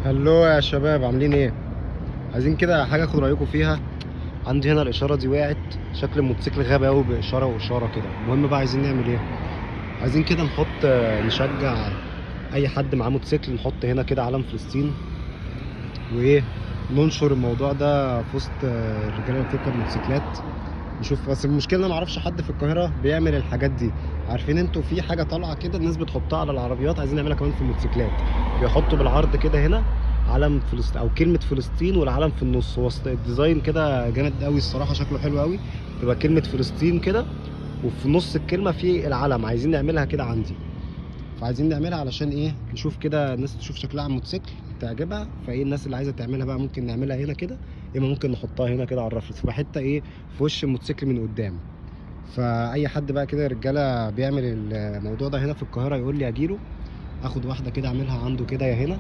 هلو يا شباب، عاملين ايه؟ عايزين كده حاجه اخد رايكم فيها. عندي هنا الاشاره دي وقعت، شكل الموتوسيكل غاب قوي باشاره واشاره كده. المهم بقى عايزين نعمل ايه؟ عايزين كده نحط نشجع اي حد معاه موتوسيكل، نحط هنا كده علم فلسطين وايه، ننشر الموضوع ده في وسط الرجاله اللي بتركب موتوسيكلات. نشوف، بس المشكله إن انا معرفش حد في القاهره بيعمل الحاجات دي. عارفين انتوا في حاجه طالعه كده الناس بتحطها على العربيات، عايزين نعملها كمان في الموتوسيكلات. بيحطوا بالعرض كده هنا علم فلسطين او كلمه فلسطين والعلم في النص، وسط الديزاين كده جامد قوي الصراحه، شكله حلو قوي. تبقى كلمه فلسطين كده، وفي نص الكلمه في العلم. عايزين نعملها كده عندي، فعايزين نعملها علشان ايه؟ نشوف كده الناس تشوف شكلها على الموتوسيكل تعجبها. فايه الناس اللي عايزه تعملها بقى ممكن نعملها هنا كده، اما ممكن نحطها هنا كده على الرفرف، تبقى حته ايه، في وش الموتوسيكل من قدام. فاي حد بقى كده رجاله بيعمل الموضوع ده هنا في القاهره يقول لي اجيله، اخد واحده كده اعملها عنده كده، يا هنا